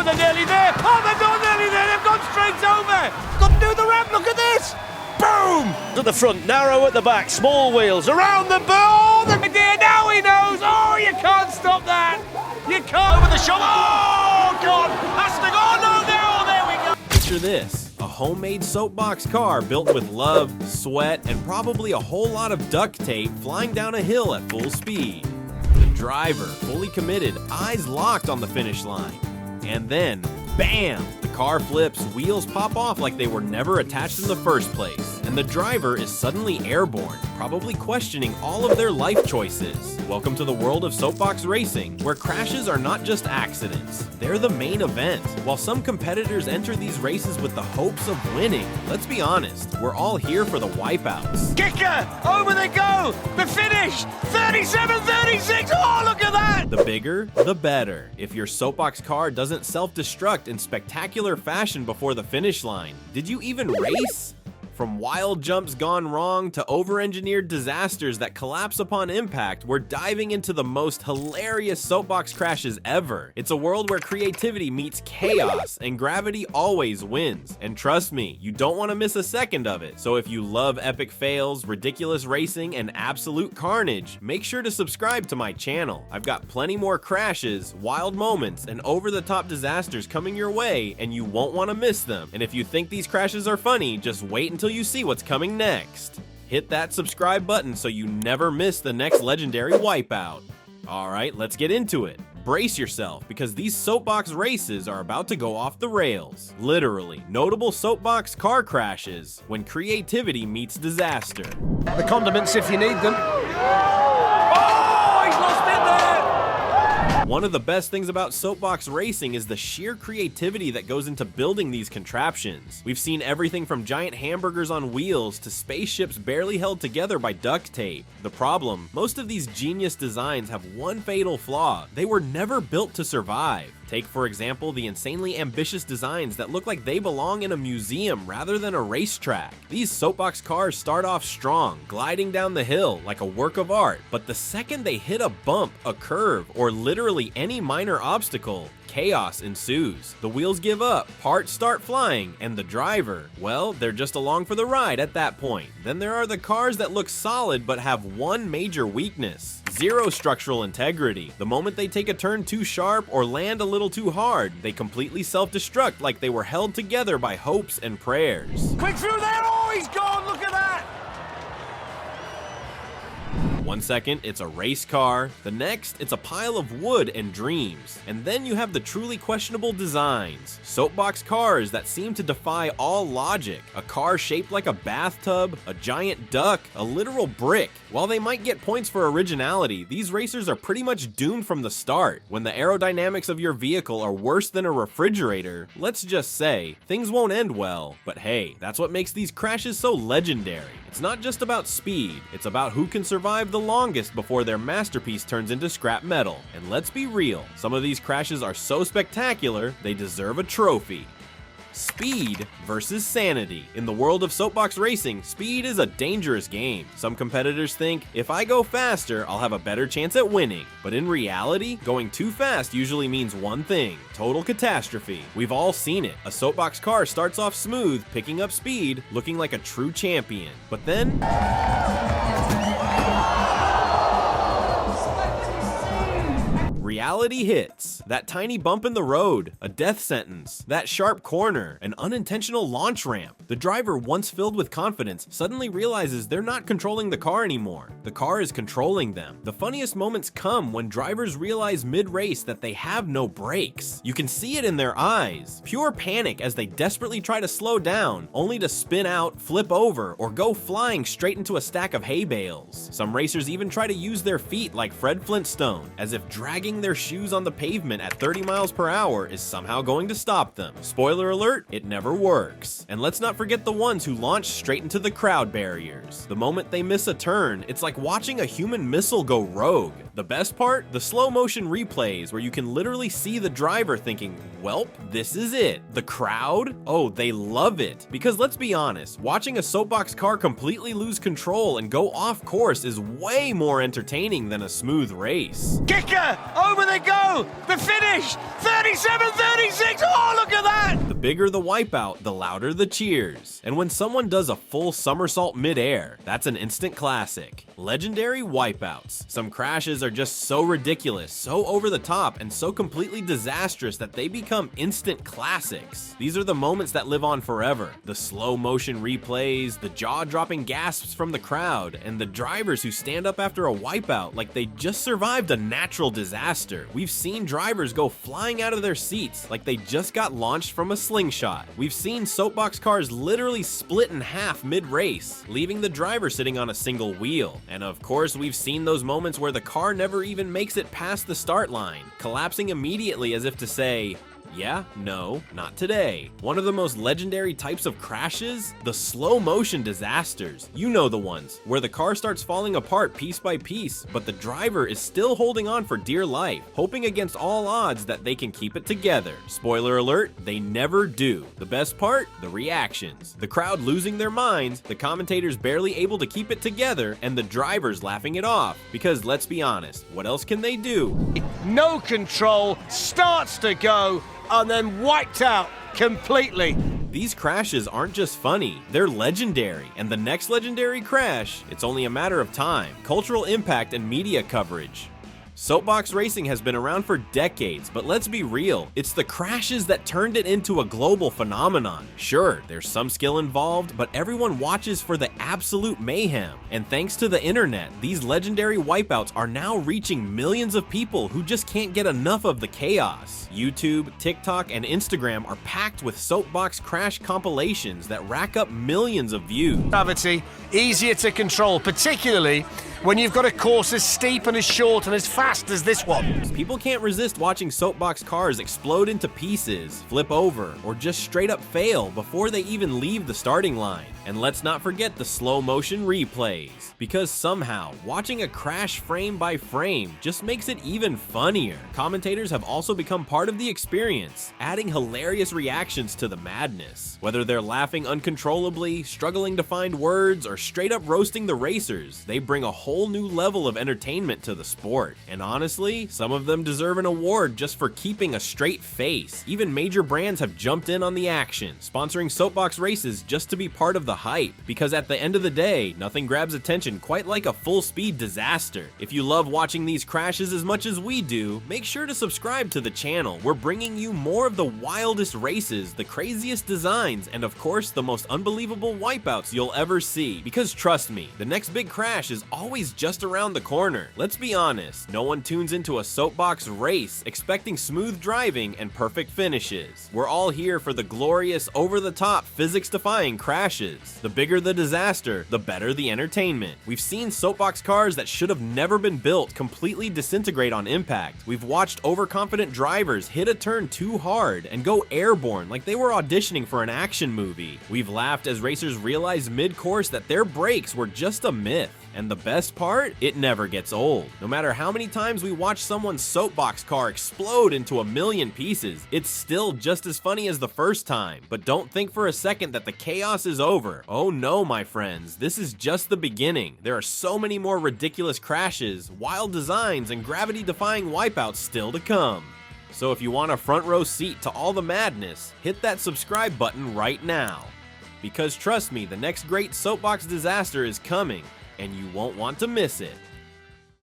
Oh, they're nearly there. Oh, they're not nearly there. They've gone straight over. Got to do the ramp. Look at this. Boom! To the front, narrow at the back, small wheels, around the ball. The idea, now he knows. Oh, you can't stop that. You can't. Over the shoulder. Oh, God. Has to go. No, there we go. Picture this. A homemade soapbox car built with love, sweat, and probably a whole lot of duct tape flying down a hill at full speed. The driver, fully committed, eyes locked on the finish line. And then, bam! The car flips, wheels pop off like they were never attached in the first place, and the driver is suddenly airborne, probably questioning all of their life choices. Welcome to the world of soapbox racing, where crashes are not just accidents, they're the main event. While some competitors enter these races with the hopes of winning, let's be honest, we're all here for the wipeouts. Kicker! Over they go! The finish! 37-36! Oh, look at that! The bigger, the better. If your soapbox car doesn't self-destruct in spectacular fashion before the finish line, did you even race? From wild jumps gone wrong to over-engineered disasters that collapse upon impact, we're diving into the most hilarious soapbox crashes ever. It's a world where creativity meets chaos and gravity always wins. And trust me, you don't want to miss a second of it. So if you love epic fails, ridiculous racing, and absolute carnage, make sure to subscribe to my channel. I've got plenty more crashes, wild moments, and over-the-top disasters coming your way, and you won't want to miss them. And if you think these crashes are funny, just wait until you see what's coming next. Hit that subscribe button so you never miss the next legendary wipeout. Alright, let's get into it. Brace yourself, because these soapbox races are about to go off the rails. Literally, notable soapbox car crashes when creativity meets disaster. The condiments if you need them. Oh, he's lost it there! One of the best things about soapbox racing is the sheer creativity that goes into building these contraptions. We've seen everything from giant hamburgers on wheels to spaceships barely held together by duct tape. The problem, most of these genius designs have one fatal flaw: they were never built to survive. Take, for example, the insanely ambitious designs that look like they belong in a museum rather than a racetrack. These soapbox cars start off strong, gliding down the hill like a work of art, but the second they hit a bump, a curve, or literally any minor obstacle, chaos ensues. The wheels give up, parts start flying, and the driver, well, they're just along for the ride at that point. Then there are the cars that look solid but have one major weakness: zero structural integrity. The moment they take a turn too sharp or land a little too hard, they completely self-destruct like they were held together by hopes and prayers. Quick through there! Oh, he's gone! Look at that! 1 second, it's a race car. The next, it's a pile of wood and dreams. And then you have the truly questionable designs. Soapbox cars that seem to defy all logic. A car shaped like a bathtub, a giant duck, a literal brick. While they might get points for originality, these racers are pretty much doomed from the start. When the aerodynamics of your vehicle are worse than a refrigerator, let's just say, things won't end well. But hey, that's what makes these crashes so legendary. It's not just about speed, it's about who can survive the longest before their masterpiece turns into scrap metal. And let's be real, some of these crashes are so spectacular, they deserve a trophy. Speed versus sanity. In the world of soapbox racing, speed is a dangerous game. Some competitors think, if I go faster, I'll have a better chance at winning. But in reality, going too fast usually means one thing: total catastrophe. We've all seen it. A soapbox car starts off smooth, picking up speed, looking like a true champion. But then reality hits. That tiny bump in the road, a death sentence, that sharp corner, an unintentional launch ramp. The driver, once filled with confidence, suddenly realizes they're not controlling the car anymore. The car is controlling them. The funniest moments come when drivers realize mid-race that they have no brakes. You can see it in their eyes. Pure panic as they desperately try to slow down, only to spin out, flip over, or go flying straight into a stack of hay bales. Some racers even try to use their feet like Fred Flintstone, as if dragging their shoes on the pavement at 30 miles per hour is somehow going to stop them. Spoiler alert, it never works. And let's not forget the ones who launch straight into the crowd barriers. The moment they miss a turn, it's like watching a human missile go rogue. The best part? The slow motion replays where you can literally see the driver thinking, welp, this is it. The crowd? Oh, they love it. Because let's be honest, watching a soapbox car completely lose control and go off course is way more entertaining than a smooth race. Kicker! Over they go! The finish! 37-36! bigger the wipeout, the louder the cheers. And when someone does a full somersault midair, that's an instant classic. Legendary wipeouts. Some crashes are just so ridiculous, so over the top, and so completely disastrous that they become instant classics. These are the moments that live on forever. The slow motion replays, the jaw-dropping gasps from the crowd, and the drivers who stand up after a wipeout like they just survived a natural disaster. We've seen drivers go flying out of their seats like they just got launched from a slingshot. We've seen soapbox cars literally split in half mid-race, leaving the driver sitting on a single wheel. And of course, we've seen those moments where the car never even makes it past the start line, collapsing immediately as if to say, yeah, no, not today. One of the most legendary types of crashes? The slow motion disasters. You know the ones, where the car starts falling apart piece by piece, but the driver is still holding on for dear life, hoping against all odds that they can keep it together. Spoiler alert, they never do. The best part? The reactions. The crowd losing their minds, the commentators barely able to keep it together, and the drivers laughing it off. Because let's be honest, what else can they do? No control, starts to go, and then wiped out completely. These crashes aren't just funny, they're legendary, and the next legendary crash, it's only a matter of time. Cultural impact and media coverage. Soapbox racing has been around for decades, but let's be real, it's the crashes that turned it into a global phenomenon. Sure, there's some skill involved, but everyone watches for the absolute mayhem. And thanks to the internet, these legendary wipeouts are now reaching millions of people who just can't get enough of the chaos. YouTube, TikTok, and Instagram are packed with soapbox crash compilations that rack up millions of views. Gravity, easier to control, particularly when you've got a course as steep and as short and as fast as this one. People can't resist watching soapbox cars explode into pieces, flip over, or just straight up fail before they even leave the starting line. And let's not forget the slow motion replays, because somehow, watching a crash frame by frame just makes it even funnier. Commentators have also become part of the experience, adding hilarious reactions to the madness. Whether they're laughing uncontrollably, struggling to find words, or straight up roasting the racers, they bring a whole new level of entertainment to the sport. And honestly, some of them deserve an award just for keeping a straight face. Even major brands have jumped in on the action, sponsoring soapbox races just to be part of the hype. Because at the end of the day, nothing grabs attention quite like a full-speed disaster. If you love watching these crashes as much as we do, make sure to subscribe to the channel. We're bringing you more of the wildest races, the craziest designs, and of course, the most unbelievable wipeouts you'll ever see. Because trust me, the next big crash is always just around the corner. Let's be honest, no one tunes into a soapbox race expecting smooth driving and perfect finishes. We're all here for the glorious, over-the-top, physics-defying crashes. The bigger the disaster, the better the entertainment. We've seen soapbox cars that should have never been built completely disintegrate on impact. We've watched overconfident drivers hit a turn too hard and go airborne like they were auditioning for an action movie. We've laughed as racers realized mid-course that their brakes were just a myth. And the best part? It never gets old. No matter how many times we watch someone's soapbox car explode into a million pieces, it's still just as funny as the first time. But don't think for a second that the chaos is over. Oh no, my friends, this is just the beginning. There are so many more ridiculous crashes, wild designs, and gravity-defying wipeouts still to come. So if you want a front row seat to all the madness, hit that subscribe button right now. Because trust me, the next great soapbox disaster is coming, and you won't want to miss it.